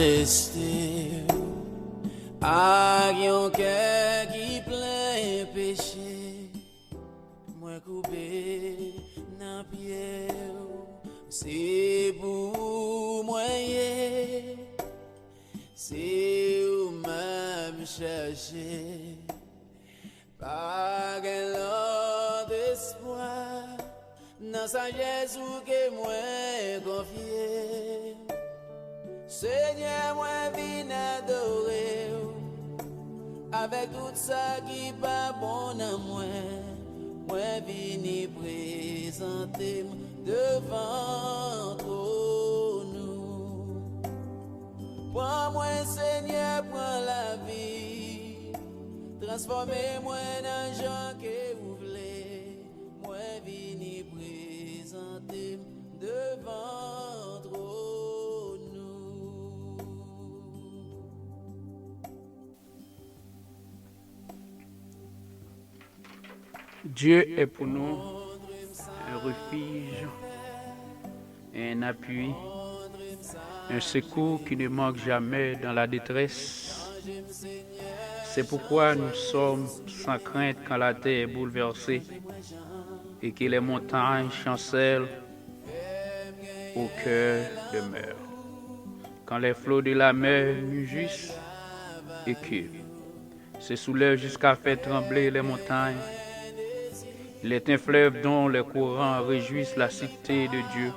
majesté, à yon cœur qui plein péché, moi coupé dans pied, c'est pour moi, c'est où m'a cherché, pas qu'un lot d'espoir, dans sa Jésus que moi confié. Seigneur, moi vine adorer avec tout ça qui pas bon à moi. Moi vine présenter devant nous. Prends-moi, Seigneur, prends la vie. Transformez-moi dans gens que vous voulez. Moi vine présenter devant nous. Dieu est pour nous un refuge, un appui, un secours qui ne manque jamais dans la détresse. C'est pourquoi nous sommes sans crainte quand la terre est bouleversée et que les montagnes chancellent au cœur demeure. Quand les flots de la mer mugissent et que se soulèvent jusqu'à faire trembler les montagnes, il est un fleuve dont les courants réjouissent la cité de Dieu,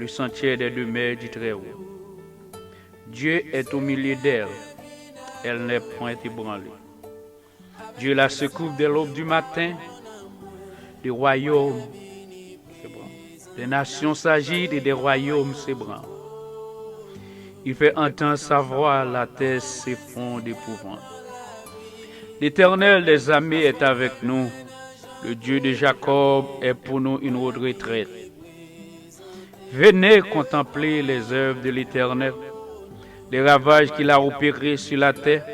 le sentier des demeures du Très-Haut. Dieu est au milieu d'elle, elle n'est point ébranlée. Dieu la secoue dès l'aube du matin, des royaumes s'ébranlent. Des nations s'agitent et des royaumes s'ébranlent. Il fait entendre sa voix, la terre s'effondre d'épouvante. L'Éternel des armées est avec nous. Le Dieu de Jacob est pour nous une retraite. Venez contempler les œuvres de l'Éternel, les ravages qu'il a opérés sur la terre.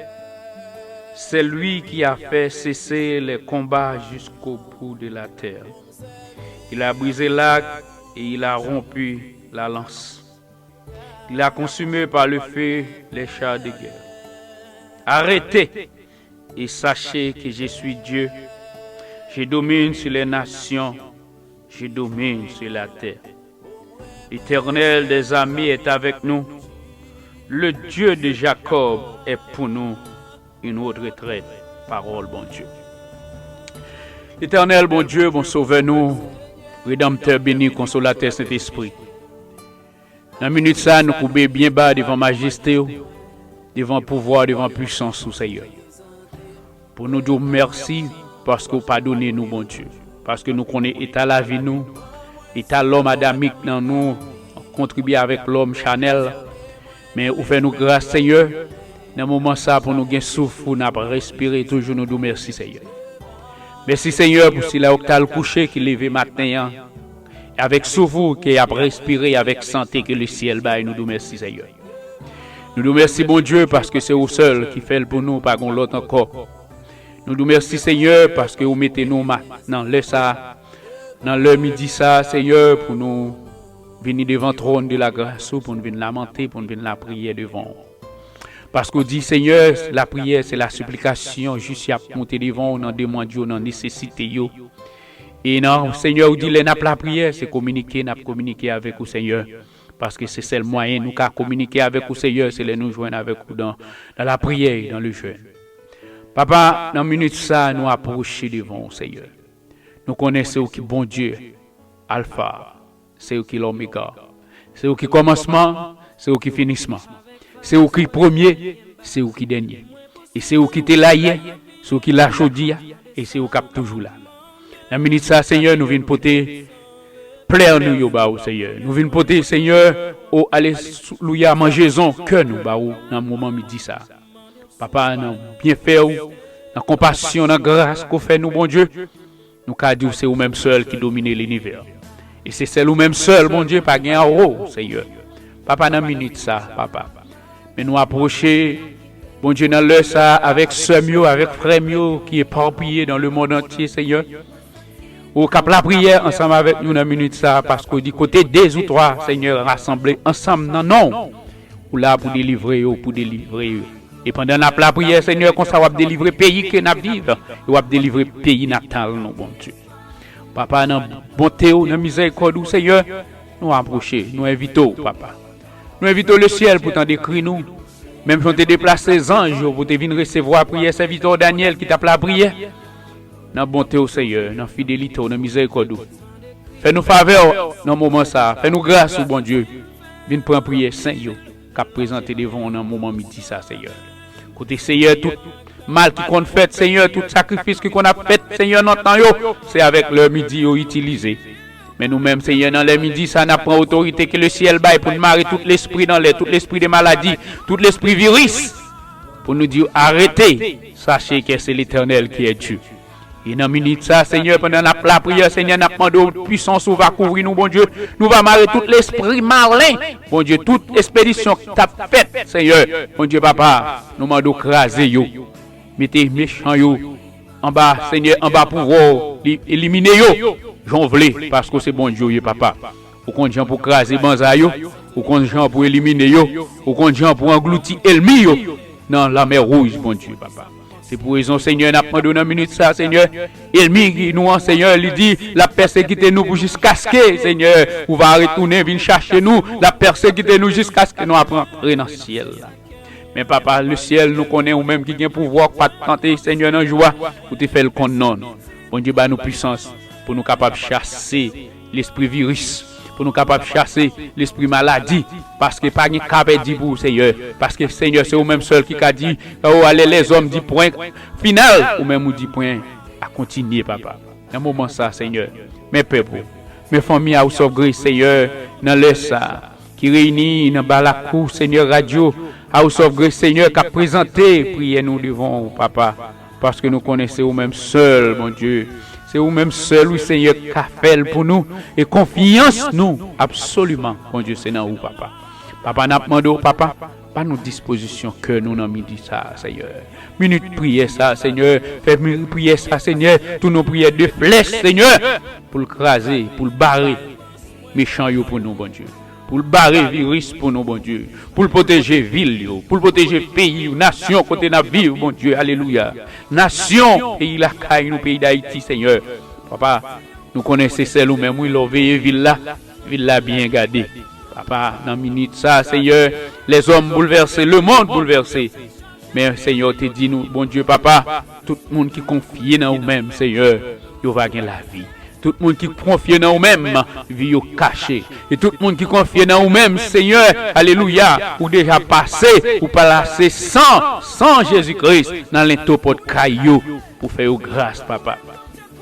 C'est lui qui a fait cesser les combats jusqu'au bout de la terre. Il a brisé l'arc et il a rompu la lance. Il a consumé par le feu les chars de guerre. Arrêtez et sachez que je suis Dieu. Je domine sur les nations, je domine sur la terre. L'Éternel des armées est avec nous. Le Dieu de Jacob est pour nous une autre retraite. Parole, bon Dieu. L'Éternel, bon Dieu, bon sauveur-nous, Rédempteur béni, consolateur Saint-Esprit. Dans la minute ça, nous pouvons bien bas devant majesté, devant pouvoir, devant puissance, au Seigneur. Pour nous dire merci. Parce que vous pardonnez nous, bon Dieu. Parce que nous connaissons l'état la vie, nous, l'état l'homme adamique dans nous, contribuer avec l'homme chanel. Mais vous faites nous grâce, Seigneur. Dans le moment ça, pour nous gagner souffle, nous respirer, toujours nous disons merci, Seigneur. Merci, Seigneur, pour si la octale couché qui levé matin, avec souffle qui a respiré, avec santé que le ciel bat, nous disons merci, Seigneur. Nous disons merci, bon Dieu, parce que c'est vous seul qui fait pour nous, pas l'autre encore. Nous nous remercions, Seigneur, parce que vous mettez nous maintenant dans l'heure midi, ça, Seigneur, pour nous venir devant le trône de la grâce, pour nous venir lamenter, pour nous venir la prière devant. Parce que vous dites, Seigneur, la prière, c'est la supplication, juste à monter devant, dans demande, dans nécessité. Et non, Seigneur, vous dites, la prière, c'est communiquer avec vous, Seigneur. Parce que c'est le moyen, nous, qu'à communiquer avec vous, Seigneur, c'est de nous joindre avec vous dans la prière, dans le jeûne. Papa, dans une minute ça, nous approchons devant le Seigneur. Nous connaissons qui bon Dieu, Alpha, c'est qui l'Oméga, c'est qui commencement, c'est qui finissement, c'est qui premier, c'est qui dernier, et c'est qui te laïe, c'est qui l'a chaudi, et c'est qui toujours là. Dans une minute ça, Seigneur, nous venons porter plaire nous au Seigneur. Nous venons porter Seigneur, oh alléluia, mangeons que nous baou dans le moment midi ça. Papa, nous bien fait, dans compassion, dans grâce qu'on fait nous, bon Dieu, nous avons dit que c'est vous-même seul qui domine l'univers. Et c'est celle vous-même seul, bon Dieu, pas gagner en haut, Seigneur. Papa, dans une minute ça, papa. Mais nous approcher, bon Dieu, dans l'heure ça, avec sœur mio, avec frère mio, qui est éparpillé dans le monde entier, Seigneur. Ou cap la prière ensemble avec nous dans une minute ça, parce qu'on dit côté des ou trois, Seigneur, rassemblés ensemble, non. ou là pour délivrer eux, pour délivrer eux. Et pendant la prière, Seigneur, qu'on va délivrer pays que nous vivons, et va délivrer pays natal, non, bon Dieu. Papa, dans bonté, dans miséricorde, Seigneur, nous approcher, nous invitons, papa. Nous invitons le ciel pour t'en décrire nous. Même si on te déplace les anges pour te venir recevoir la prière, serviteur Daniel qui t'a la prière. Dans bonté au Seigneur, dans fidélité, dans miséricorde. Fais-nous faveur dans le moment ça. Fais-nous grâce au bon Dieu. Viens prendre prière Seigneur, qu'a présenté devant nous dans le moment midi ça, Seigneur. Côté Seigneur, tout mal qui qu'on fait, Seigneur, tout sacrifice qu'on a fait, Seigneur, notre temps, c'est avec le midi utilisé. Mais nous-mêmes, Seigneur, dans le midi, ça n'a pas autorité que le ciel baille pour nous marrer tout l'esprit dans l'air, tout l'esprit de maladie, tout l'esprit virus, pour nous dire arrêtez, sachez que c'est l'Éternel qui est Dieu. Et dans la minute, ça, Seigneur, pendant la prière, Seigneur, nous demandons puissance, ou va couvrir nous, bon Dieu. Nous va marrer tout l'esprit malin, bon Dieu, toute expédition que tu as faite, Seigneur, bon Dieu, papa, nous demandons craser, yo. Mettez méchants, yo, en bas, Seigneur, en bas, pouvoir éliminer, yo. J'en voulais, parce que c'est bon Dieu, yo, papa. Ou qu'on gens pour craser, banza, yo. Ou qu'on gens pour éliminer, yo. Ou qu'on gens pour engloutir, ennemi, yo. Dans la mer rouge, bon Dieu, papa. C'est pour raison, Seigneur, n'a pas donné une minute ça, Seigneur. Ennemi, nous, Seigneur, il dit, la persécuter nous jusqu'à ce que, Seigneur, on va retourner, venir chercher nous, la persécuter nous jusqu'à ce que nous apprenions dans le ciel. Mais papa, le ciel, nous connaît ou même qui a pouvoir, pas tenter, Seigneur, dans joie, pour te faire le compte non. Bon Dieu, bah nous puissance, pour nous capables de chasser l'esprit virus, pour nous capables de chasser l'esprit maladie, parce que pas de capable dit pour Seigneur, parce que Seigneur c'est vous-même seul qui a dit, oh allez les hommes 10 points final, ou même 10 points à continuer papa. Dans un moment ça Seigneur, mes peuples, mes familles House of Grace Seigneur, dans le ça qui réunit dans Balakou Seigneur radio House of Grace Seigneur qui a présenté, priez nous devant papa, parce que nous connaissons vous-même seul mon Dieu. C'est vous-même seul, oui, Seigneur, qui a fait pour nous. Et confiance, nous, absolument. Bon Dieu, c'est dans vous, papa. Papa, n'a pas demandé, papa, pas nos dispositions que nous n'avons dit ça, Seigneur. Minute prière ça, Seigneur. Fais prière ça, Seigneur. Tous nos prières de flèche, Seigneur. Pour le craser, pour le barrer. Méchant, pour nous, bon Dieu. Pour le barrer virus pour nous, bon Dieu. Pour le protéger ville, pour le protéger pays, nation, côté na vie, bon Dieu. Alléluia. Nation, pays la caille, nous, pays d'Haïti, Seigneur. Papa, nous connaissons celle ou même, oui, l'on veille ville là bien gardée. Papa, dans minute ça, Seigneur, les hommes bouleversés, le monde bouleversé. Mais Seigneur, te dit nous, bon Dieu, papa, tout le monde qui confie dans nous-mêmes, Seigneur, il va gagner la vie. Tout le monde qui confie dans nous-mêmes, vie caché. Et tout le monde qui confie dans nous-mêmes, Seigneur, alléluia, ou déjà passé, ou passé sans Jésus-Christ, dans l'intopot de caillou, pour faire grâce, papa.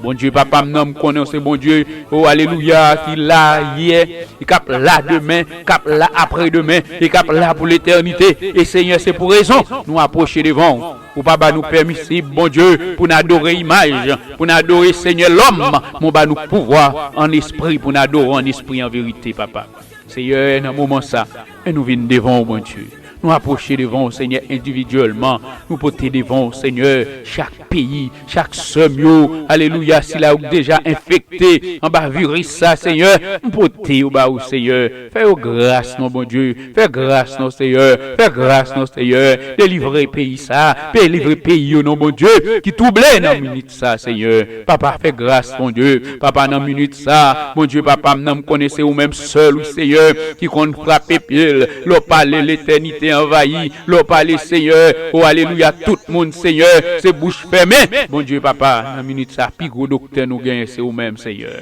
Bon Dieu, papa, nous connaissons, bon Dieu, oh alléluia, qui là hier, il cap là demain, cap là après-demain, il cap là pour l'éternité. Et Seigneur, c'est pour raison, nous approcher devant, pour papa nous permissible, bon Dieu, pour nous adorer image, pour nous adorer Seigneur l'homme, mon bas nous pouvoir en esprit, pour nous adorer en esprit, en vérité, papa. Seigneur, dans un moment ça, et nous venons devant, bon Dieu. Nous approcher devant, Seigneur, individuellement. Nous porter devant, Seigneur, chaque pays, chaque semio. Alléluia, s'il a déjà infecté en bas virus ça, Seigneur. Nous porter au bas, Seigneur. Fais grâce, non, bon Dieu. Fais grâce, non, Seigneur. Fais grâce, non, Seigneur. Délivrer pays ça. Délivrer pays, non, bon Dieu. Qui troublait dans minute ça, Seigneur. Papa, fais grâce, mon Dieu. Papa, dans minute ça. Mon Dieu, papa, nous connaissez ou même seul, oui, Seigneur. Qui compte frapper pied. L'eau parler l'éternité envahi, l'eau parler Seigneur, oh alléluia, tout le monde Seigneur, c'est bouche fermée, bon Dieu papa, dans minute ça, puis gros docteur nous gagne, c'est vous-même Seigneur.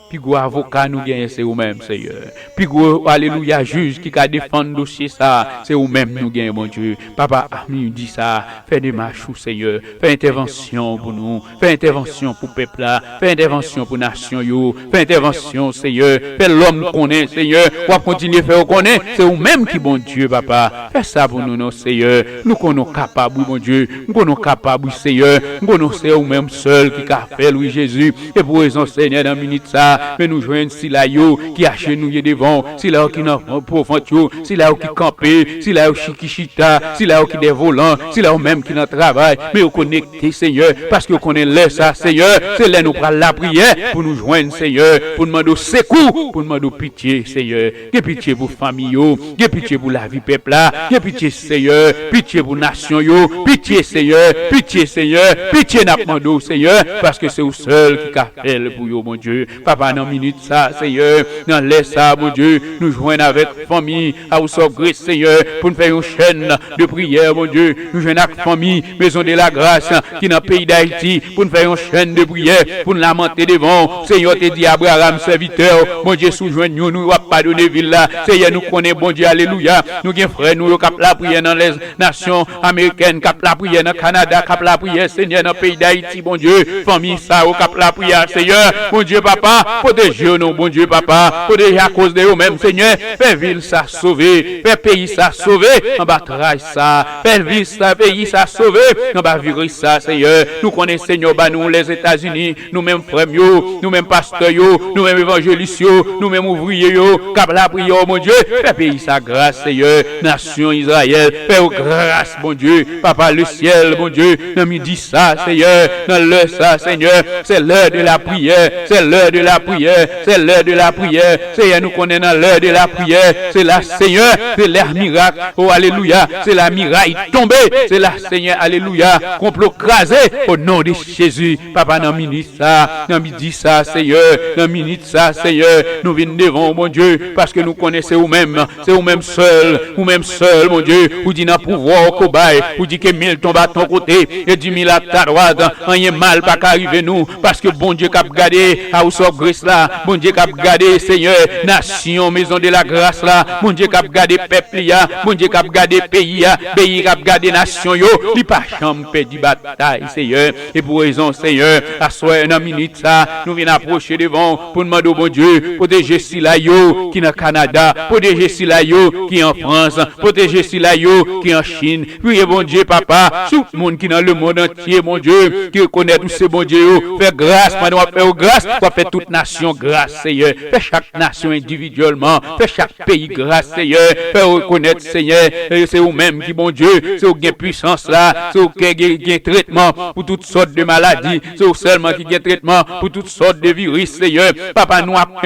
Puis gros avocat nous gagne, c'est vous-même Seigneur. Puis gros alléluia juge qui a défendre dossier ça, c'est vous-même nous gagne, mon Dieu. Papa, nous dit ça, fais des marches Seigneur, fais intervention pour nous, fais intervention pour peuple là, fais intervention pour nation yo, fais intervention Seigneur, fais l'homme nous connaît Seigneur, on va continuer à faire connaître, c'est vous-même qui bon Dieu papa. Fais ça pour nous, Seigneur. Nous connaissons capables, mon Dieu. Nous connaissons capables, Seigneur. Nous connaissons c'est nous-mêmes seuls qui a fait, Louis Jésus. Et pour raison, Seigneur, dans la minute ça, mais nous joignons si là, qui a chez nous devant, si là, qui n'a pas profond, si là, qui campé, si là, qui chita, si là, qui des volants, si là, même qui n'a travail, mais au connecté, Seigneur, parce que connaît laisse ça, Seigneur, c'est là nous prendre la prière pour nous joindre, Seigneur, pour nous demander secours, pour nous demander pitié, Seigneur. Que pitié pour famille, que pitié pour la vie peuple là, que pitié, Seigneur, pitié pour nation yo, pitié, Seigneur, pitié, Seigneur, pitié n'a demandé, Seigneur, parce que c'est au seul qui a fait pour yo, mon Dieu. Papa, dans minute ça, Seigneur, dans laisse ça, mon Dieu, nous joindre avec famille, à vous grâce, Seigneur, pour nous faire une chaîne de prière, mon Dieu, nous joindre avec famille, maison de la grâce, qui dans le pays d'Haïti, pour nous faire une chaîne de prière, pour nous lamenter devant, Seigneur, te dit Abraham, serviteur, mon Dieu, sous-joindre nous, nous va pardonner ville là, Seigneur, nous connaissons, bon Dieu, alléluia, nous avons frère, nous, qui la prière dans les nations américaines, qui la prière dans le Canada, qui la prière, Seigneur, dans le pays d'Haïti, bon Dieu, famille ça, qui la prière, Seigneur, bon Dieu, papa, protégez-nous, bon Dieu, papa, protégez à cause de eux-mêmes, Seigneur, fais ville ça sauver, fais pays ça sauver, en bataille ça, fais ville ça, pays ça sauver, en bas virus ça, Seigneur, nous connaissons, Seigneur, bah nous, les États-Unis, nous-mêmes frères, nous-mêmes pasteurs, nous-mêmes évangélistes, nous-mêmes ouvriers, cap la prière, mon Dieu, fais pays ça grâce, Seigneur, nation Israël, fais grâce, mon Dieu, papa, le ciel, mon Dieu, nous midi ça, Seigneur, dans l'heure ça, Seigneur, c'est l'heure de la prière, c'est l'heure de la prière, c'est l'heure de la prière, Seigneur, nous connaissons dans l'heure de la prière, c'est la, Seigneur, c'est l'air miracle, oh alléluia, c'est la miraille tombée, c'est la, Seigneur, alléluia, complot crasé, au nom de Jésus, papa, dans minute ça, dans midi ça, Seigneur, dans minute ça, Seigneur, nous venons devant, mon Dieu, parce que nous connaissons vous-même, c'est vous-même seul, mon Dieu, vous dites dans pouvoir au cobaye, vous dites que 1000 tombent à ton côté, et 10 000 à ta droite, rien mal pas qu'arriver nous, parce que bon Dieu cap gardé, à où sort grâce là, bon Dieu cap gardé, Seigneur, nation, maison de la grâce là, bon Dieu cap gardé peuple là, bon Dieu cap gardé pays cap gardé nation yo, li pas chambre perdre bataille, Seigneur, et pour raison, Seigneur, à soir dans minute ça, nous venons approcher devant, pour demander au bon Dieu, protéger si la yo, qui est au Canada, protéger si la yo, qui est en France, protéger si la yo, qui est en Chine, priez bon Dieu, papa, tout le monde qui est dans le monde entier, mon Dieu, qui reconnaît tous ces bons Dieu, fais grâce, pendant on fait grâce, on fait toute nation grâce, Seigneur, fais chaque nation individuellement, fais chaque pays grâce, Seigneur, fais reconnaître, Seigneur, c'est vous-même qui, bon Dieu, c'est vous qui avez puissance là, c'est vous qui avez traitement pour toutes sortes de maladies, c'est vous seulement qui avez traitement pour toutes sortes de virus, Seigneur, papa, nous avons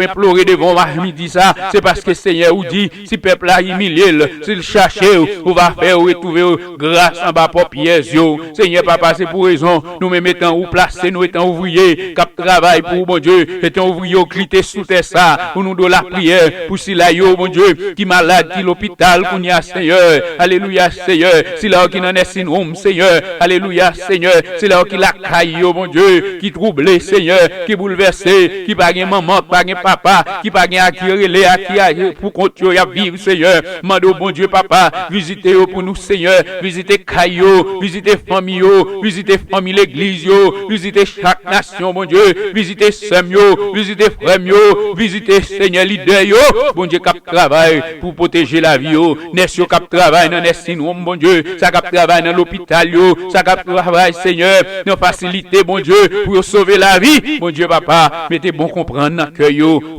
imploré devant midi ça, c'est parce que, Seigneur, vous dit, si peuple a humilié, s'il cherche, on va faire retrouver grâce en bas pour pièces, Seigneur, papa, c'est pour raison, nous me mettons où placer, nous étant ouvriers, cap travail pour, mon Dieu, étant ouvriers, clité sous terre ça, pour nous de la prière, pour si là, mon Dieu, qui malade, qui l'hôpital, qu'on y a, Seigneur, alléluia, Seigneur, si là, qui n'en est syndrome, Seigneur, alléluia, Seigneur, si là, qui la caille, mon Dieu, qui troublé, Seigneur, qui bouleversé, qui pas maman, pas papa, qui pas acquis pour continuer à vivre, Seigneur, mando, bon Dieu, papa, visitez pour nous, Seigneur, visitez Caillot, visitez famille, visitez famille l'église, visitez chaque nation, mon Dieu, visitez Semio, visitez Fremio, visitez Seigneur leader, bon Dieu, cap travail pour protéger la vie, nation cap travail dans les syndromes, bon Dieu, ça cap travail dans l'hôpital, ça cap travail, Seigneur, dans facilité, bon Dieu, pour sauver la vie, bon Dieu, papa, mettez bon comprendre dans cœur,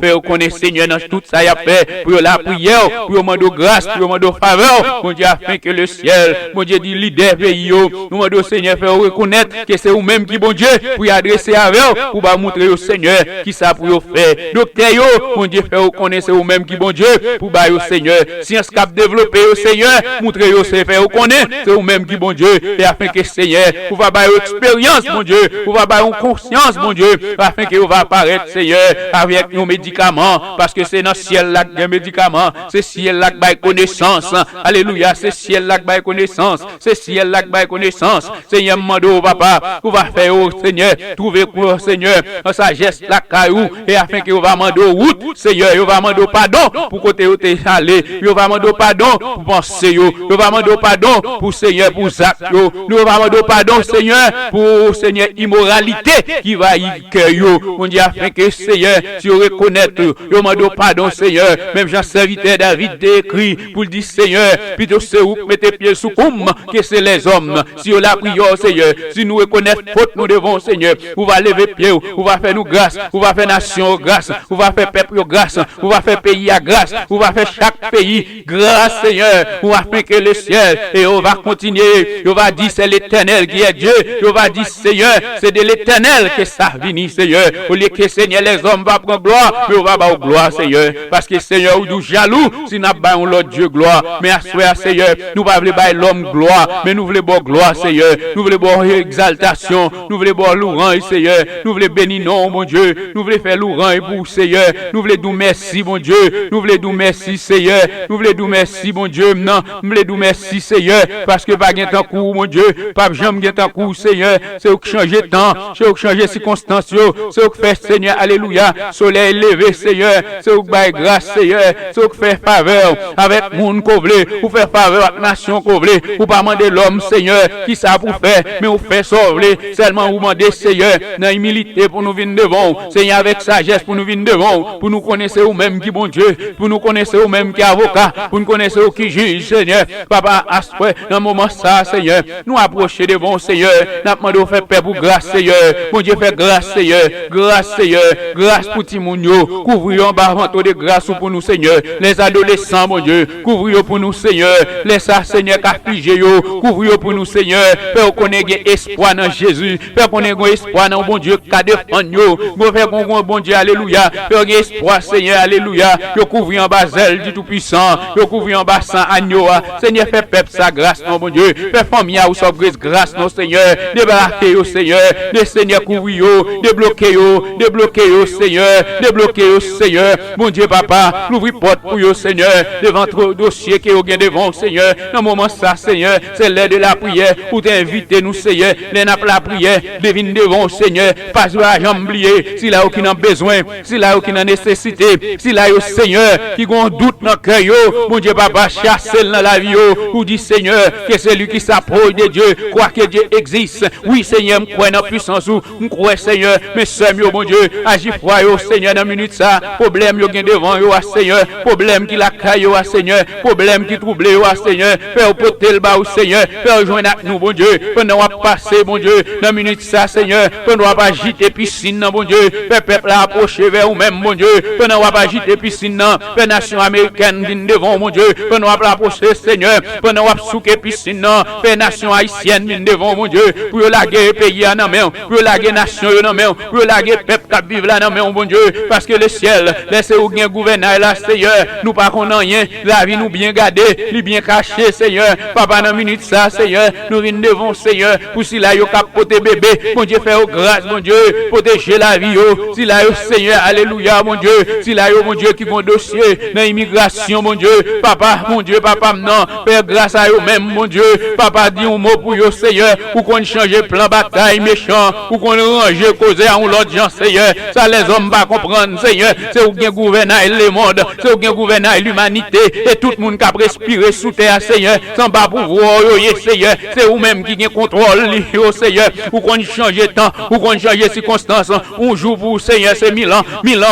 faire reconnaître, Seigneur, dans tout ça, y a fait, pour la prière, pour demander grâce, pour demander faveur, mon Dieu, afin que le ciel, mon Dieu, dit leader pays, nous demandons, Seigneur, faire reconnaître que c'est vous-même qui, bon Dieu, pour y adresser avec vous, pour montrer au Seigneur qui ça pour vous faire. Docteur, mon Dieu, faire reconnaître c'est vous-même qui, bon Dieu, pour bailler au Seigneur. Science cap développer au Seigneur, montrer au Seigneur, faire reconnaître c'est vous-même qui, bon Dieu, et afin que Seigneur, vous va bailler expérience, mon Dieu, vous va bailler conscience, mon Dieu, afin que vous va apparaître, Seigneur, avec nos médicaments, parce que c'est dans le ciel là que médicaments, c'est ciel là que connaissance. Alléluia, c'est ciel là que connaissance, c'est ciel là que connaissance. Seigneur, mando papa, vous va faire au Seigneur, trouver pour Seigneur, en sagesse la caillou, et afin que vous va demander route, Seigneur, vous va demander pardon pour côté où t'es allé, vous va demander pardon pour penser, vous va demander pardon pour Seigneur, pour Zach, nous va demander pardon, Seigneur, pour Seigneur, immoralité qui va y cœur, on dit afin que Seigneur, si vous reconnaissez, vous demandez pardon, Seigneur, même Jean serviteur David décrit, pour dire Seigneur, plutôt c'est où mettez pieds sous comme que c'est les hommes. Si on la prière, Seigneur, si nous reconnaissons faute, nous devons, Seigneur, on va lever pied, on va faire nous grâce, on va faire nation grâce, on va faire peuple grâce, on va faire pays à grâce, on va faire chaque pays grâce, Seigneur, on va faire que le ciel, et on va continuer, on va dire c'est l'Éternel qui est Dieu, on va dire Seigneur, c'est de l'Éternel que ça vient, Seigneur, au lieu que Seigneur, les hommes vont prendre gloire, mais on va avoir gloire, Seigneur, parce que Seigneur, nous jaloux, si nous avons l'autre Dieu gloire, mais à soi, Seigneur, nous ne voulons pas l'homme gloire, mais nous voulons bon gloire, Seigneur, nous voulons bon exaltation, nous voulons bon louange, Seigneur, nous voulons bénir non, mon Dieu, nous voulons faire louange pour Seigneur, nous voulons dire merci, mon Dieu, nous voulons dire merci, Seigneur, nous voulons dire merci, mon Dieu, non, nous voulons dire merci, Seigneur, parce que pas gain temps court, mon Dieu, pas jamais gain temps court, Seigneur, c'est au changer temps, c'est au changer circonstances, c'est au faire, Seigneur, alléluia, soleil levé, Seigneur, c'est au bail grâce, Seigneur, c'est au faire faveur avec monde couvlé, ou faire faveur avec nation couvlé, ou pas demander l'homme, Seigneur, qui ça pour faire, mais ou faire sauver, seulement vous demander, Seigneur, dans humilité pour nous venir devant, Seigneur, avec sagesse pour nous venir devant, pour nous connaître ou même qui bon Dieu, pour nous connaître ou même qui avocat, pour nous connaître ou qui juge, Seigneur, papa, aspe, dans le moment ça, Seigneur, nous approcher devant, Seigneur, nous demandons faire paix pour grâce, Seigneur, mon Dieu, fait grâce, Seigneur, grâce pour Timounio, couvrir bas manteau de grâce pour nous, Seigneur, les adolescents, mon Dieu, couvrir pour nous, Seigneur, laisse ça, Seigneur, affligé, couvrir pour nous, Seigneur, faire qu'on ait espoir dans Jésus, faire qu'on ait espoir dans bon Dieu, qu'à défendre, faire qu'on bon Dieu, alléluia, faire espoir, Seigneur, alléluia, que couvrir en bas zèle du Tout-Puissant, que couvrir en bas sans agneau, Seigneur, fait peuple sa grâce, non, bon Dieu, fait famille ou sa grâce, non, Seigneur, débarquez, Seigneur, le Seigneur couvrir, débloquez, Seigneur, débloquez, Seigneur, mon Dieu, papa, l'ouvrir porte pour vous, Seigneur, devant votre dossier qui est au gain devant, Seigneur, dans le moment ça, Seigneur, c'est l'heure de la prière, pour t'inviter, nous, Seigneur, les nappes la prière, devine devant, Seigneur, pas de l'argent oublié, s'il a aucun besoin, s'il a aucune nécessité, s'il a au Seigneur, qui a un doute dans le cœur, mon Dieu, papa, chasse dans la vie, pour dire, Seigneur, que c'est lui qui s'approche de Dieu, croit que Dieu existe, oui, Seigneur, je crois dans la puissance, je crois, Seigneur, mais c'est mieux, mon Dieu, agis froid, Seigneur, dans la minute ça, problème, il y a devant, Seigneur, problème qui la caille, Seigneur, problème qui trouble, Seigneur, faire porter le bas, Seigneur, faire joindre avec nous, bon Dieu, pendant qu'on va passer, bon Dieu, dans la minute ça, Seigneur, pendant qu'on va pas agiter piscine, bon Dieu, faire peuple approcher vers vous-même, bon Dieu, pendant qu'on va pas agiter piscine, faire nation américaine vienne devant, mon Dieu, pendant qu'on va approcher, Seigneur, pendant qu'on va souquer piscine, faire nation haïtienne vienne devant, mon Dieu, pour laguer pays en main, pour laguer nation en main, pour laguer peuple qui vivent là en main, bon Dieu, parce que le ciel, laissez où bien gouvernail là, Seigneur, nous pas qu'on rien, la vie nous bien gardée, nous bien cachée, Seigneur, papa dans minute ça, Seigneur, nous venons devant, Seigneur, pour si là yo capoter bébé, mon Dieu, faire grâce, mon Dieu, protéger la vie, si là yo, Seigneur, alléluia, mon Dieu, si là yo, mon Dieu, qui vont dossier dans l'immigration, mon Dieu, papa, non, faire grâce à eux même, mon Dieu, papa, dit un mot pour eux, Seigneur, ou qu'on change plan bataille méchant, ou qu'on range causer à l'autre gens, Seigneur, ça les hommes pas comprendre, Seigneur, c'est où bien gouvernail le monde, c'est où bien gouvernail l'humanité, et tout le monde qui a respiré sous terre, Seigneur, sans pas pouvoir, Seigneur, c'est vous-même qui a contrôle, Seigneur, ou qu'on change temps, ou qu'on change circonstances, un jour pour Seigneur, c'est 1000 ans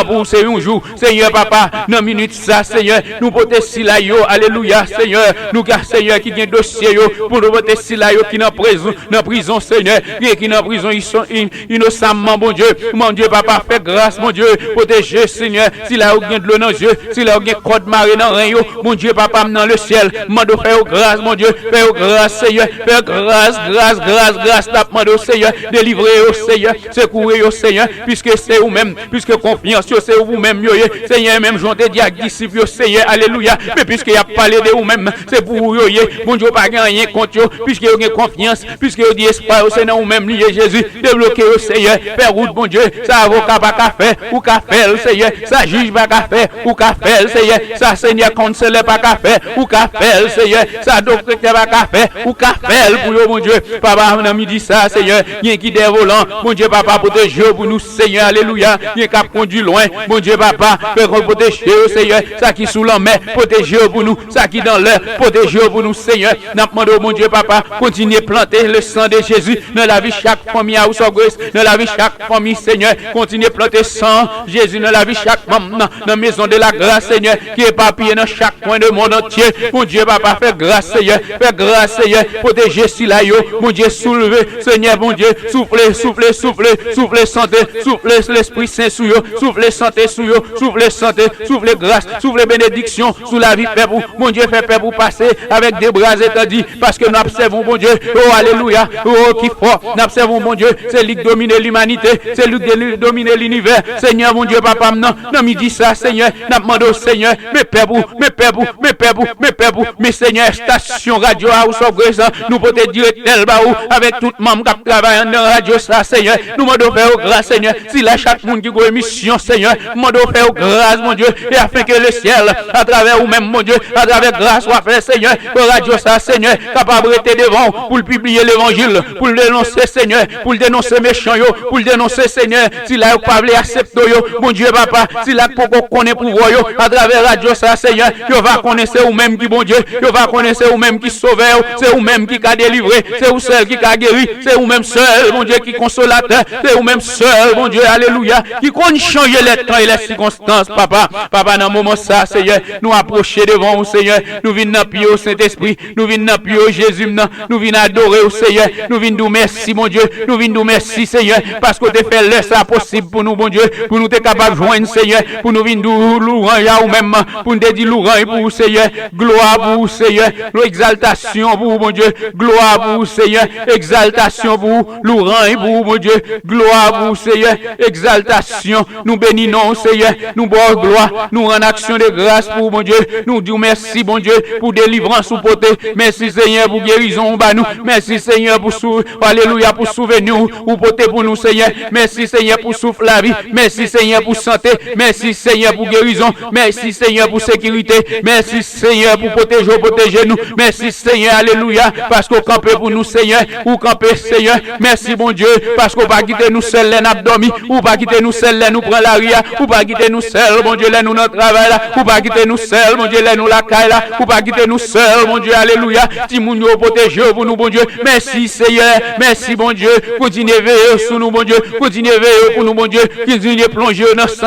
pour c'est un jour, Seigneur, papa, dans minute ça, Seigneur, nous porter si là, alléluia, Seigneur, nous car Seigneur qui a dossier, pour nous porter si là, qui dans prison, Seigneur, qui dans prison, ils sont innocemment, mon Dieu, papa, fais grâce, mon Dieu, protéger, Seigneur, si là, il y a de l'eau dans les yeux, si là, il y a code marée dans rien, mon Dieu, papa, dans le ciel, mando faire grâce, mon Dieu, faire grâce, Seigneur, faire grâce, tapement au Seigneur, délivrer au Seigneur, secourir au Seigneur, puisque c'est vous-même, puisque confiance, c'est vous-même, Seigneur, même j'en ai dit à disciples, Seigneur, alléluia, mais puisqu'il a parlé de vous-même, c'est pour vous, mon Dieu, pas rien contre vous, puisque vous avez confiance, puisque vous avez espoir, c'est dans vous-même, lié Jésus, débloquer au Seigneur, faire route, mon Dieu, ça avocat pas qu'à faire, ou qu'à faire, Seigneur, ça juge pas qu'à faire, ou qu'à faire, Seigneur, ça Seigneur, conseiller pas qu'à faire, ou qu'à faire, Seigneur, ça docteur pas qu'à faire, ou qu'à faire, pour vous, mon Dieu, papa, on a mis dit ça, Seigneur, il y a qui des volants, mon Dieu, papa, protégez pour nous, Seigneur, alléluia, il y a qui conduit loin, mon Dieu, papa, fait qu'on protège, Seigneur, ça qui sous la mer, protégez pour nous, ça qui dans l'air, protégez pour nous, Seigneur, n'a demandé, mon Dieu, papa, continuez planter le sang de Jésus dans la vie chaque famille à House of Grace, dans la vie chaque famille, Seigneur, continuez planter sang Jésus dans la vie chaque maman, dans la maison de la grâce, Seigneur, qui est papillé dans chaque chaque coin du monde entier. Mon Dieu, papa, fais grâce, Seigneur. Fais grâce, Seigneur. Protégez si là, mon Dieu, soulevez, Seigneur, mon Dieu. Soufflez, soufflez, soufflez, soufflez santé, soufflez l'Esprit Saint sous eux, soufflez santé sous eux, soufflez santé, soufflez grâce, soufflez bénédiction sous la vie, Père, mon Dieu, fais Père, pour passer avec des bras étendus, parce que nous observons, mon Dieu, oh, alléluia, oh, qui fort, nous observons, mon Dieu, c'est lui qui domine l'humanité, c'est lui qui domine l'univers, Seigneur, mon Dieu, papa, non, me dit ça, Seigneur, nous demandons, Seigneur, mes Père, mes Seigneur, station radio, ou soit nous pouvons te dire tel baou, avec tout le monde qui travaille dans la radio, ça, Seigneur, nous demandons faire grâce, Seigneur, si là, chaque monde qui a une mission, Seigneur, nous demandons faire grâce, mon Dieu, et afin que le ciel, à travers vous-même, mon Dieu, à travers grâce, soit fait, Seigneur, pour la radio, ça, Seigneur, capable d'être devant, pour publier l'évangile, pour le dénoncer, Seigneur, pour le dénoncer méchant, pour le dénoncer, Seigneur, si là, vous parlez, acceptez, mon Dieu, papa, si là, pour qu'on connaisse pouvoir, à travers la radio, ça, Seigneur, vous va connaître vous-même qui, bon Dieu, vous va connaître vous-même qui sauve, c'est vous-même qui a délivré, c'est vous seul qui a guéri, c'est vous-même seul, mon Dieu, qui consolateur, c'est vous-même seul, mon Dieu, alléluia, qui compte changer les temps et les circonstances, papa, dans le moment ça, Seigneur, nous approcher devant vous, Seigneur, nous venons appuyer au Saint-Esprit, nous venons appuyer au Jésus, nous venons adorer au Seigneur, nous venons nous merci, mon Dieu, nous venons nous merci, Seigneur, parce que tu fais le ça possible pour nous, mon Dieu, pour nous être capables de joindre, Seigneur, pour nous venir nous louer, ou même, pour nous dire louer pour vous, Seigneur, gloire pour vous, Seigneur, exaltation pour vous, mon Dieu, gloire pour vous, Seigneur, exaltation pour vous, louer pour vous, mon Dieu, gloire pour vous, Seigneur, exaltation, nous bénissons, Seigneur, nous bois gloire, nous rendons action de grâce pour mon Dieu, nous disons merci, mon Dieu, pour délivrance ou portée, merci, Seigneur, pour guérison, bah nous, merci, Seigneur, pour alléluia, pour souvenir ou porter pour nous, Seigneur, merci, Seigneur, pour souffle la vie, merci, Seigneur, pour santé, merci, Seigneur, pour guérison, merci, Seigneur, pour sécurité, merci, Seigneur, pour protéger nous, merci, Seigneur, alléluia, parce qu'on campe pour nous, Seigneur, ou camper, Seigneur, merci, mon Dieu, parce qu'on va quitter nous seuls, les n'abdomis, ou pas quitter nous seuls, les nous prend la ria, ou pas quitter nous seuls, mon Dieu, les nous notre travail là, ou pas quitter nous seuls, mon Dieu, les nous la caille là, ou pas quitter nous seuls, mon Dieu, alléluia, ti moun yo protéger pour nous, bon Dieu, merci, Seigneur, merci, bon Dieu, continuez veiller sur nous, bon Dieu, continuez veiller pour nous, bon Dieu, continuez plonger dans le sang,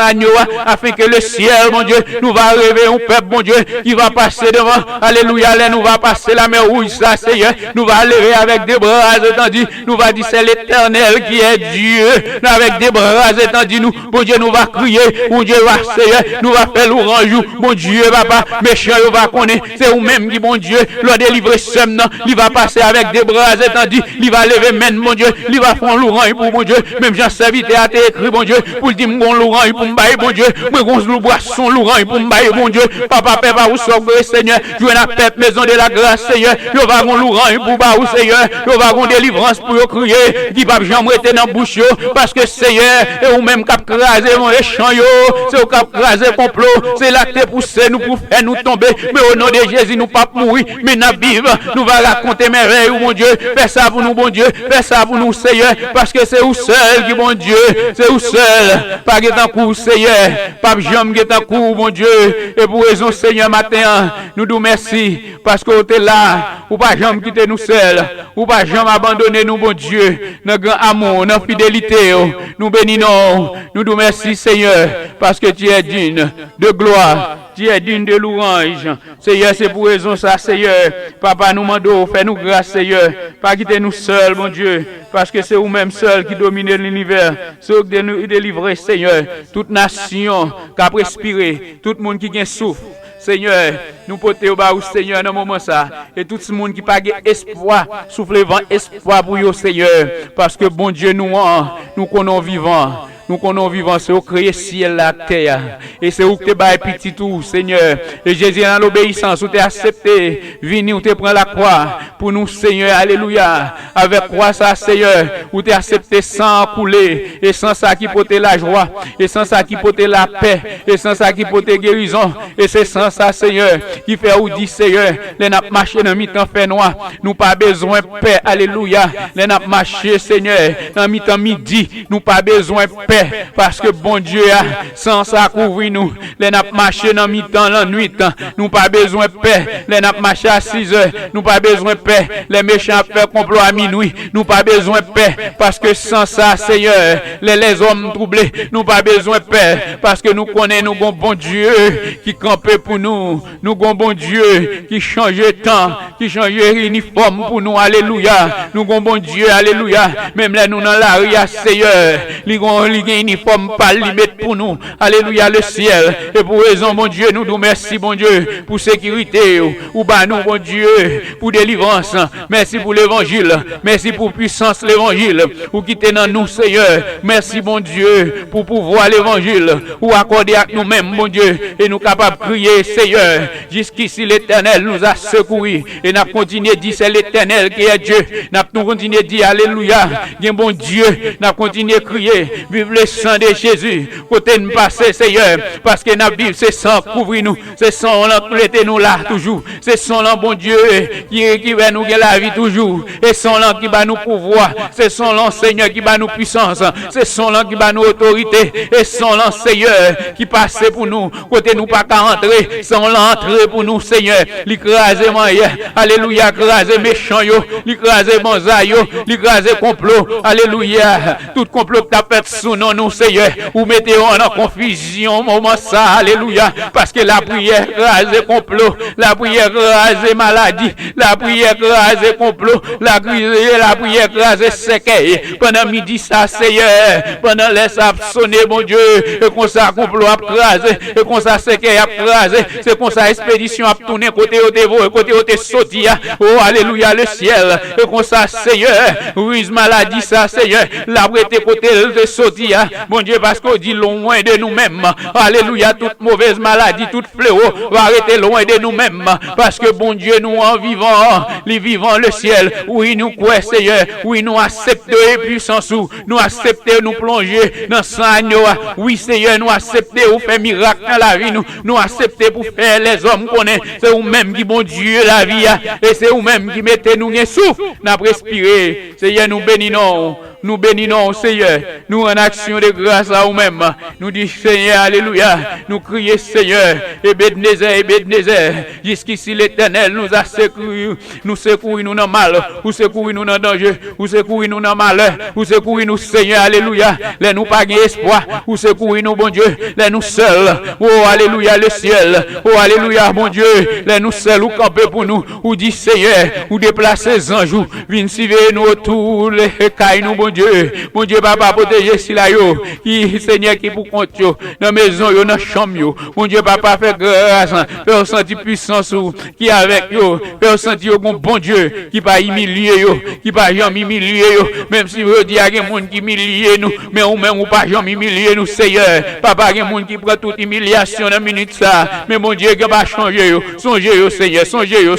afin que le ciel, mon Dieu, nous va rêver un peuple, bon Dieu, qui va passer devant, alléluia, là, nous va passer la mer rouge, ça, Seigneur, nous va lever avec des bras étendus, nous va dire c'est l'Éternel qui est Dieu, avec des bras étendus, nous, bon Dieu, nous va crier, mon Dieu, va, Seigneur, nous va faire l'orange, mon Dieu, papa, méchant, il va connaître, c'est vous-même qui, bon Dieu, le délivrer seul, il va passer avec des bras étendus, il va lever main, mon Dieu, il va faire l'orange pour mon Dieu, même Jean serviteur a écrit, bon Dieu, pour dire, mon l'orange pour m'bailler, bon Dieu, moi, gonzou boisson, l'orange pour m'bailler, bon Dieu, papa, papa, vous sauver, Seigneur, jouer la paix, maison de la grâce, Seigneur, il va gon l'orange pour baou, Seigneur, il va gon délivrance pour crier, qui va jamais rester dans bouche, parce que, Seigneur, et ou même cap craser mon échange, c'est au cap craser complot, c'est là que t'es poussé, nous pour faire nous tomber, mais au nom de Jésus, nous pas mourir, mais nous vivre, nous va raconter merveilles, mon Dieu, fais ça pour nous, bon Dieu, fais ça pour nous, Seigneur, parce que c'est vous seul qui, bon Dieu, c'est vous seul, pas qui est en cours, Seigneur, pas jamais qui est en cours, mon Dieu, et pour raison, Seigneur, matin, nous nous merci, parce que tu es là, ou pas jamais quitter nous seuls, ou pas jamais abandonner nous, bon Dieu, notre grand amour, notre fidélité, nous bénissons, nous nous merci, Seigneur, parce que tu es digne de gloire, tu es digne de louange, Seigneur, c'est pour raison ça, Seigneur, papa nous demandons, fais-nous grâce, Seigneur, pas quitter nous seuls, mon Dieu, parce que c'est vous-même seul qui domine l'univers, c'est vous qui nous délivrer, Seigneur, toute nation qui a respiré, tout le monde qui a souffle, Seigneur, nous portons au bas, Seigneur, dans le moment ça, et tout ce monde qui n'a pas espoir, souffle le vent, espoir pour vous, Seigneur, parce que bon Dieu, nous connaissons vivants. Nous connaissons vivants, c'est au créer ciel la terre. Et c'est où que tu es petit tout, Seigneur. Et Jésus, dans l'obéissance, où tu es accepté, vini, où tu prends la croix pour nous, Seigneur. Alléluia. Avec croix, ça, Seigneur, où tu es accepté sans couler. Et sans ça qui porte la joie. Et sans ça qui porte la paix. Et sans ça qui porte guérison. Et c'est sans ça, Seigneur, qui fait ou dit, Seigneur, les n'a marché dans mi-temps fait noir. Nous pas besoin de paix. Alléluia. Les n'a marché, Seigneur, dans mi-temps midi. Nous pas besoin de paix. paix, parce que bon Dieu, sans ça couvrir nous, les n'a marché dans mi-temps, la nuit, nous pas besoin de paix, les n'a marché à 6 heures, nous pas besoin de paix, les méchants fait complot à minuit, nous pas besoin de paix, parce que sans ça, Seigneur, les hommes troublés, nous pas besoin de paix, parce que nous connaissons nous bon Dieu qui campait pour nous, nous bon Dieu qui change de temps, qui change uniforme pour nous, alléluia, nous bon Dieu, alléluia, même là nous dans la rue, Seigneur, les uniforme pas limite pour nous, alléluia, le ciel, et pour raison, bon Dieu, nous merci, bon Dieu, pour sécurité, ou bah nous, bon Dieu, pour délivrance, merci pour l'évangile, merci pour puissance l'évangile, ou quitter dans nous, Seigneur, merci, bon Dieu, pour pouvoir l'évangile, ou accorder à nous-mêmes, bon Dieu, et nous capables de crier, Seigneur, jusqu'ici l'Éternel nous a secourus, et n'a continué de dire, c'est l'Éternel qui est Dieu, n'a continué de dire, alléluia, bien bon Dieu, n'a continué de crier, vive le sang de Jésus, côté nous passer, Seigneur, parce que n'a vivre, c'est sang couvrir nous, c'est sang l'entrée nous là, toujours, c'est sang là, bon Dieu, qui va nous la vie toujours, et sang là qui va nous pouvoir, c'est sang là, Seigneur, qui va nous puissance, c'est sang là qui va nous autorité, et sang là, Seigneur, qui passe pour nous, côté nous pas qu'à entrer, sang là entrer pour nous, Seigneur, l'écraser moyen, alléluia, écraser méchant yo, l'écraser bonza yo, l'écraser complot, alléluia, tout complot que t'as fait sous nous, Seigneur, ou mettez en confusion, moment ça, alléluia, parce que la prière écraser complot, la prière écraser maladie, la prière écraser complot, la prière écraser séquelle, pendant midi ça, Seigneur, pendant les ça sonner, mon Dieu, et qu'on ça complot a écraser, et qu'on ça séquelle a écraser, c'est qu'on ça expédition a tourner côté au dévot, côté au sorti, oh alléluia, le ciel, et qu'on ça, Seigneur, ruse maladie ça, Seigneur, la prêté côté de sorti, mon Dieu, parce qu'on dit loin de nous-mêmes, alléluia, toute mauvaise maladie, toute fléau, va arrêter loin de nous-mêmes, parce que bon Dieu, nous en vivant, les vivants le ciel, oui, nous croyons, Seigneur, oui, nous acceptons et puissance, nous acceptons, nous plonger dans sang agneau, oui, Seigneur, nous acceptons, ou faire miracle dans la vie, nous acceptons pour faire les hommes connaissent, c'est vous-même qui, bon Dieu, la vie, et c'est vous-même qui mettez nous un souffle, n'a respirer, Seigneur, nous bénissons, Seigneur, nous en action de grâce à vous-même, nous disons, Seigneur, alléluia, nous crions, Seigneur, Ebenezer, jusqu'ici l'Éternel nous a secouru, nous dans mal, ou secouru nous dans danger, ou secouru nous dans malheur, ou secouru nous, Seigneur, alléluia, les nous pas espoir, ou secouru nous, bon Dieu, les nous seuls, oh, alléluia, le ciel, oh, alléluia, bon Dieu, les nous seuls, ou camper pour nous, ou dit, Seigneur, ou déplacer les anges, viens suivre nous autour, les cailles, nous, bon Dieu, papa, protéger si la yo, qui, Seigneur, qui pour compte yo, dans maison yo, dans chambre yo, bon Dieu, papa, fait grâce, fait sentir puissance qui avec yo, fait sentir bon Dieu, qui pas humilier yo, qui pas jamais humilier yo, même si vous dites qu'il y a des gens qui humilient nous, mais ou même ou pas jamais humilier nous, Seigneur, papa, il y a des gens qui prennent toute humiliation dans minute ça, mais mon Dieu, qui va changer yo, songez yo, Seigneur, songez yo,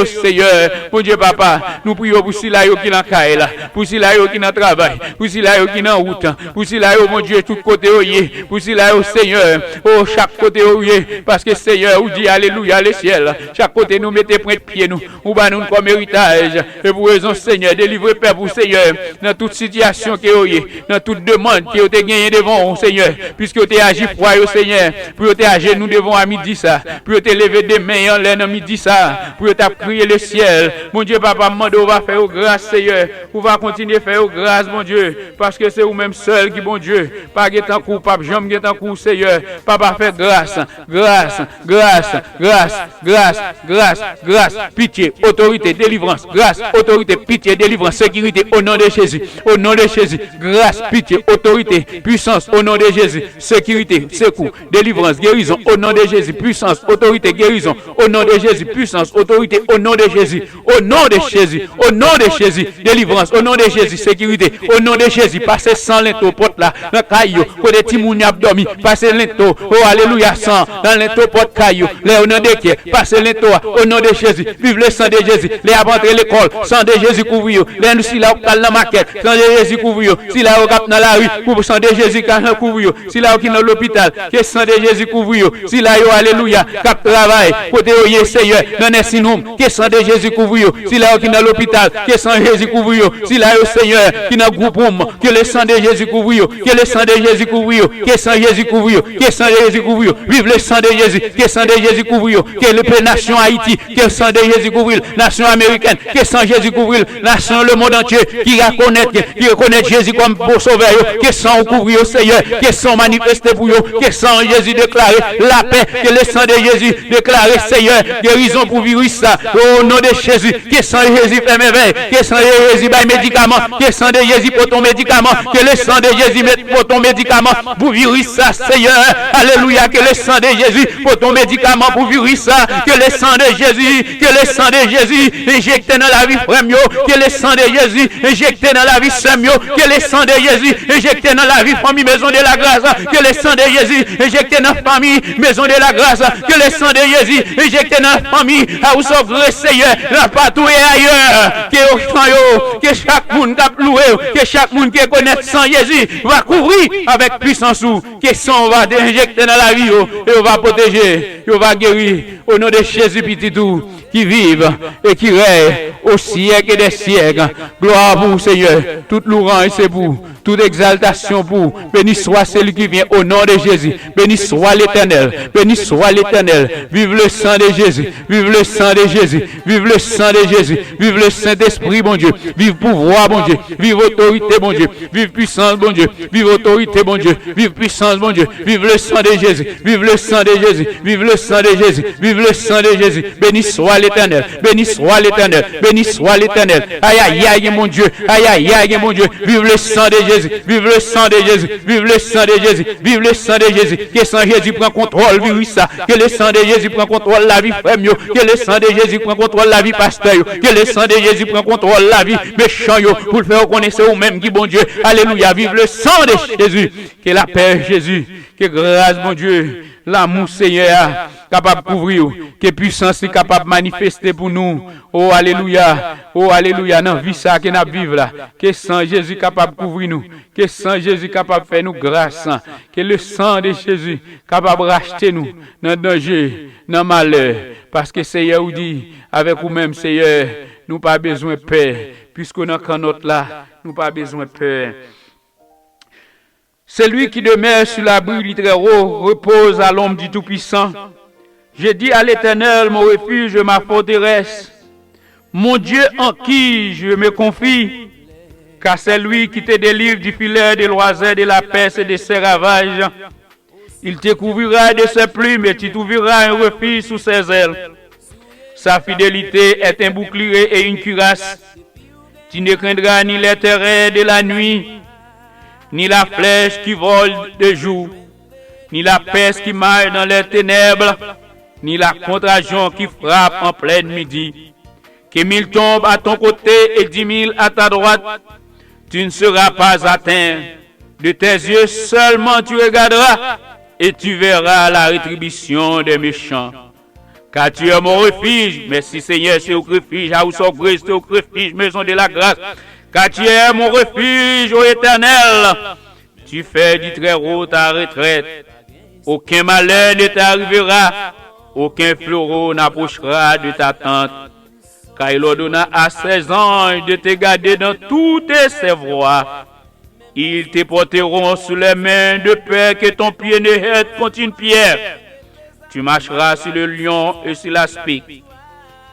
Seigneur, mon Dieu, papa, nous prions pour si la yo qui dans caille là, pour si la yo qui dans travail, pour si la yo qui dans route, pour si la yo, mon Dieu, tout côté oyé, pour si la yo, Seigneur, oh, chaque côté oyé, parce que Seigneur, vous dit alléluia, le ciel, chaque côté nous mettez point de pied nous, ou bah nous comme héritage, et pour raison, Seigneur, délivrez Père pour Seigneur, dans toute situation qui est oyé, dans toute demande qui est gagné devant, Seigneur, puisque vous avez agi froid, Seigneur, pour vous agir nous devons à midi ça, pour vous lever des mains en l'air à midi ça, pour vous crier le ciel, mon Dieu, papa, mande, on va faire grâce, Seigneur, on va continuer à faire grâce, mon Dieu, parce que c'est vous-même seul qui, bon Dieu, pas guettant coup, pas jamais guettant coup, Seigneur, papa, fait grâce, pitié, autorité, délivrance, grâce, autorité, pitié, délivrance, sécurité, au nom de Jésus, grâce, pitié, autorité, puissance, au nom de Jésus, sécurité, secours, délivrance, guérison, au nom de Jésus, puissance, autorité, guérison, au nom de Jésus, puissance, autorité, au nom de Jésus, délivrance, au nom de Jésus, sécurité, au nom de Jésus, passez sans l'into porte là, dans caillou, côté Timouni abdomi, passez l'into, oh alléluia, sang, dans l'into porte caillou, les au nom de qui, passez l'into, au nom de Jésus, vive le sang de Jésus, les abandrer l'école, sang de Jésus couvre, les si là au la maquette, sang de Jésus couvre, si là au cap dans la rue, pour sang de Jésus couvre, si là au qui dans l'hôpital, que sang de Jésus couvre, si là yo alléluia, cap travail, côté au Seigneur, dans les sinum, que sang de Jésus couvre, si là au qui dans l'hôpital, que sang de Jésus couvre yo. Si là au Seigneur qui dans groupe que le sang de Jésus couvre yo, que le sang de Jésus couvre yo, que le sang de Jésus couvre yo, que le sang de Jésus couvre yo. Vive le sang de Jésus, que le sang de Jésus couvre yo, que le nation Haïti, que le sang de Jésus couvre nation américaine, que le sang de Jésus couvre nation le monde entier qui reconnaît Jésus comme beau sauveur, que le sang couvre yo Seigneur, que le sang manifesté pour yo, que le sang de Jésus déclaré la paix, que le sang de Jésus déclaré Seigneur, guérison pour virus ça, au nom de Jésus, que le sang de Jésus fait merveille, que le sang de Jésus bail médicament, que le sang de Jésus pour ton médicament, que le sang de Jésus met pour ton médicament pour virus ça Seigneur, alléluia, que le sang de Jésus pour ton médicament pour virus ça, que le sang de Jésus, que le sang de Jésus injecté dans la vie frère, que le sang de Jésus injecté dans la vie sœur, que le sang de Jésus injecté dans la vie famille maison de la grâce, que le sang de Jésus injecté dans la famille maison de la grâce, que le sang de Jésus injecté dans la famille house of grace Seigneur, là partout et ailleurs, que chaque monde qui a loué, que chaque monde qui connaît sang Jésus va couvrir avec puissance ou que sang va injecter dans la vie et on va protéger, on va guérir au nom de Jésus petit tout qui vive et qui règne au siècle des siècles. Gloire pour Seigneur, toute louange c'est pour, toute exaltation pour. Béni soit celui qui vient au nom de Jésus. Béni soit l'Éternel. Béni soit l'Éternel. Vive le sang de Jésus. Vive le sang de Jésus. Vive le sang de Jésus. Vive le Saint-Esprit, bon Dieu. Vive pouvoir, bon Dieu. Vive autorité, bon Dieu. Vive puissance, bon Dieu. Vive autorité, bon Dieu. Vive puissance, bon Dieu. Vive le sang de Jésus. Vive le sang de Jésus. Vive le sang de Jésus. Vive le sang de Jésus. Béni soit l'Éternel. Béni soit l'Éternel. Béni soit l'Éternel. Aïe, aïe, aïe, mon Dieu. Aïe, aïe, aïe, mon Dieu. Vive le sang de Jésus. Vive le sang de Jésus. Vive le sang de Jésus. Vive le sang de Jésus. Que le sang de Jésus prend contrôle, virus ça. Que le sang de Jésus prend contrôle la vie frère. Que le sang de Jésus prend contrôle la vie pasteur. Que le sang de Jésus prend contrôle la vie méchant pour le faire connaître ou même qui bon Dieu. Alléluia. Vive le sang de Jésus. Que la paix Jésus. Que grâce mon Dieu. L'amour Seigneur capable de couvrir, que puissance est capable de manifester pour nous. Oh alléluia, dans vie ça que nous vivons là, que sang Jésus capable de couvrir nous, que sang Jésus capable de faire nous grâce, que le sang de Jésus capable de racheter nous dans danger, dans malheur, parce que Seigneur vous dit avec vous-même Seigneur, nous pas besoin de peur, puisque nous quand notre là, nous pas besoin de peur. Celui qui demeure sur l'abri du Très-Haut repose à l'ombre du Tout-Puissant. Je dis à l'Éternel, mon refuge, ma forteresse, mon Dieu en qui je me confie, car c'est lui qui te délivre du filet, de l'oiseau, de la peste et de ses ravages. Il te couvrira de ses plumes et tu trouveras un refuge sous ses ailes. Sa fidélité est un bouclier et une cuirasse. Tu ne craindras ni les terreurs de la nuit, ni la flèche qui vole de jour, ni la peste qui marche dans les ténèbres, ni la contagion qui frappe en plein midi. Que 1000 tombent à ton côté et 10 000 à ta droite, tu ne seras pas atteint. De tes yeux seulement tu regarderas et tu verras la rétribution des méchants. Car tu es mon refuge. Merci Seigneur, c'est au refuge, House of Grace, c'est au refuge, maison de la grâce. Car tu es mon refuge, ô Éternel. Tu fais du Très-Haut ta retraite. Aucun malheur ne t'arrivera. Aucun fleuron n'approchera de ta tente. Car il ordonna à ses anges de te garder dans toutes ses voies. Ils te porteront sous les mains de peur que ton pied ne heurte contre une pierre. Tu marcheras sur le lion et sur l'aspic.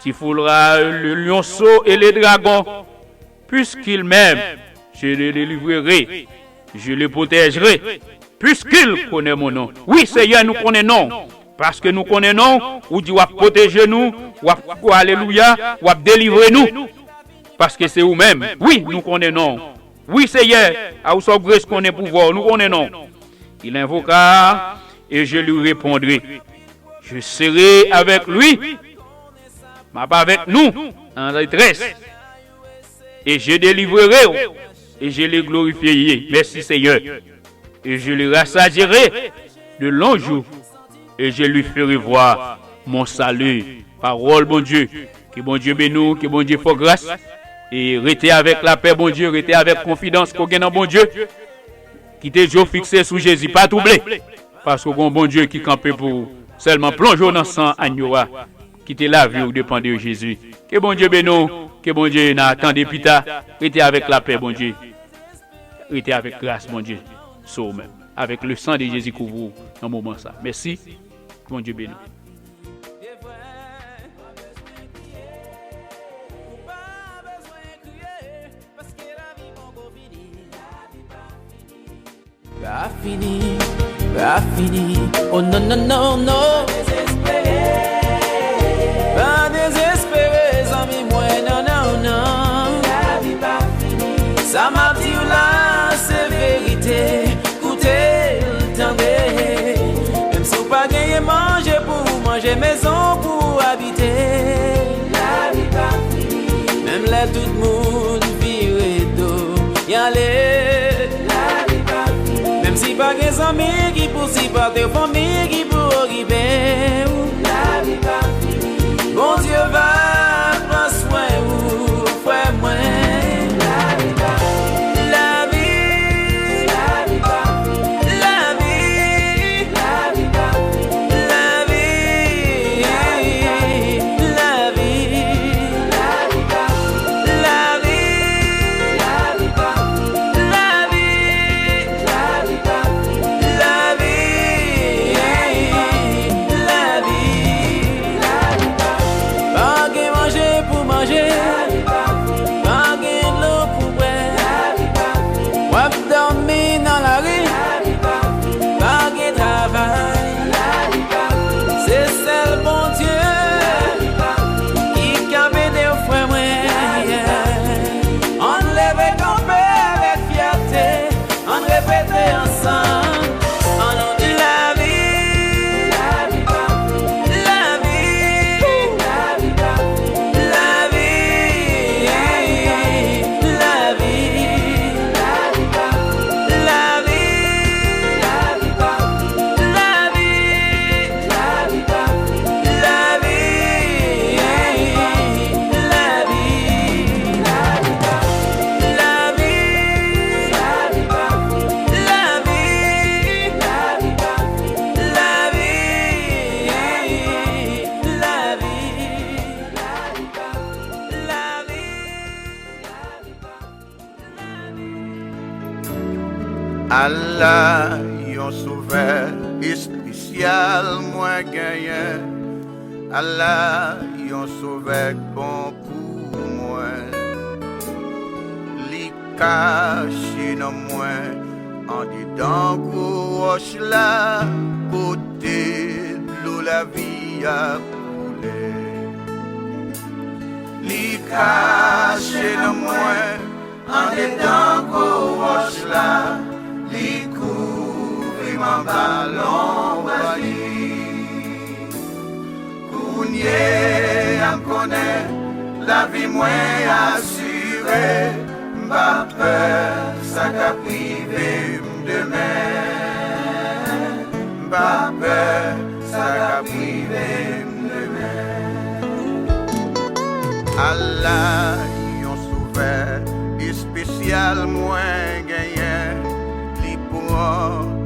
Tu fouleras le lionceau et les dragons. Puisqu'il m'aime, je le délivrerai, je le protégerai, puisqu'il connaît mon nom. Oui, Seigneur, nous connaissons, parce que nous connaissons, ou Dieu va protéger nous, ou alléluia, ou délivrer nous, parce que c'est vous-même. Oui, nous connaissons. Oui, Seigneur, à vous sommes grâce qu'on est pouvoir, nous connaissons. Il invoquera et je lui répondrai. Je serai avec lui, mais pas avec nous, en détresse. Et je délivrerai et je les glorifierai. Merci Seigneur. Et je les rassasierai de longs jours et je lui ferai voir mon salut. Parole, bon Dieu. Que bon Dieu bénisse, que bon Dieu fasse grâce. Et restez avec la paix, bon Dieu. Restez avec confiance qu'on gagne dans bon Dieu. Qui t'es toujours fixé sous Jésus. Pas troubler. Parce que bon Dieu qui campe pour seulement plonger dans le sang agneau. Qui t'est la vie ou dépend de Jésus. Que bon Dieu bénisse. que bon Dieu n'a attendu plus tard, était avec la paix, bon Dieu. Était avec grâce, bon Dieu. Sur même. Avec le sang de Jésus couvre dans le moment ça. Merci. Bon Dieu béni. Pas fini, pas fini. Oh non, non, non, non. Pas désespéré, amis, moi, non, non, non. La vie pas fini. Ça m'a dit là, c'est vérité. Écoutez, attendez. Même si vous pas gagné manger pour manger, maison pour habiter. La vie pas fini. Même là, tout le monde vire d'eau. Y aller. Même si pas des amis qui pour si pas des familles qui pour arriver. La vie pas finie. Bon Dieu va prendre soin ou frère moi. La vie pas finie. La vie. La vie pas finie. La vie. La vie pas finie. La vie. La vie. La vie pas finie. La vie. La vie pas finie. La vie. La vie. La vie, la vie, pas de manger pour manger, pas de l'eau pour boire, pas de dormir dans la rue, pas de travail, c'est seul bon Dieu qui a aidé au frère moi. On lève camper avec fierté, on répète ensemble. Allah, yon sauveur spécial, moi gagné. Allah, yon sauveur bon pour moi. Li caché dans moi, en dedans gros roche là, côté l'eau la vie a coulé. Li caché dans moi, en dedans gros roche là. Li couvre mon ballon bali. Kounye am connaît la vie moins assurée. M'a peur ça qu'a privé demain. M'a peur ça qu'a privé demain. Allah yon sauveur spécial moins gagné.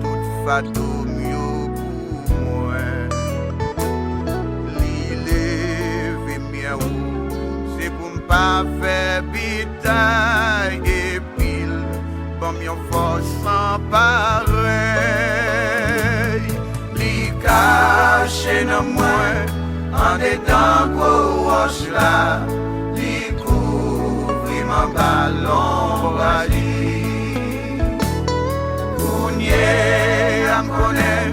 Tout fatou mieux pour moi. Li leve bien ou, c'est pour m'pas faire bitaille et pile, comme yon force sans pareil. Li caché dans moi, en dedans gros roche là, li couvre mon ballon bali. Am connaît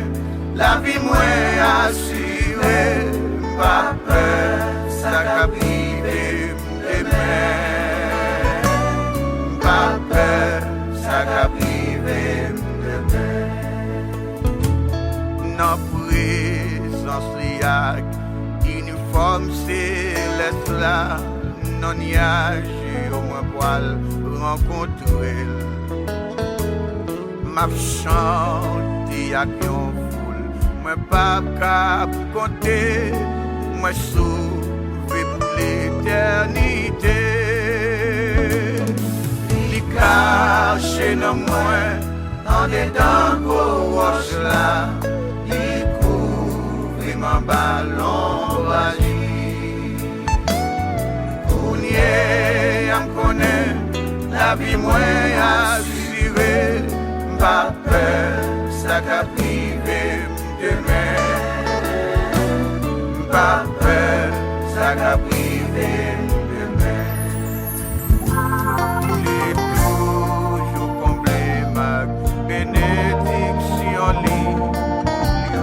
la vie moins assurée, pas peur, ça qu'a privé demain, pas peur, ça qu'a privé demain. Dans présence liac, uniforme céleste là, non nuage au moins poil rencontrer. M'a chanté à yon foule, moi pas cap compter, moi sauvé pour l'éternité. Li caché dans moi, en dedans gros roche là, li couvre mon ballon bali. Kounye la vie moins assurée, pas peur, ça qu'a privé demain. Pas peur, ça qu'a privé demain. J'ai toujours comblé ma bénédiction, lui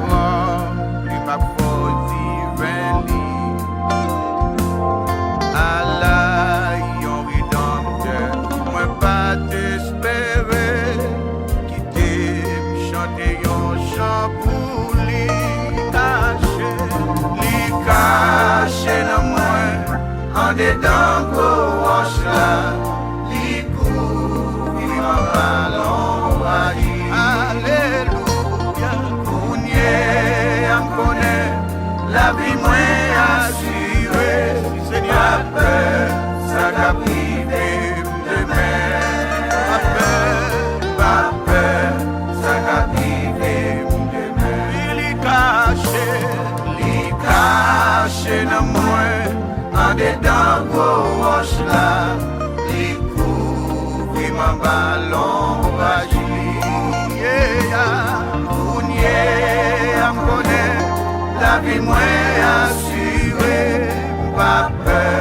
rempli ma force divine. Allah, yon rédempteur, moi pas t'espérer, quitter, chanter yon chant pour lui caché dans moi, en dedans qu'on wash là, li couvre ma ballon agi. Alléluia, Kounye, am connaît, la vie moins assurée, Seigneur, peur, ça qu'a privé demain. Pas peur, ça qu'a privé demain. Il est caché dans moi, en dedans gros roche là, li couvre ma ballon agi. Kounye, am connaît, la vie moins assurée, pas peur.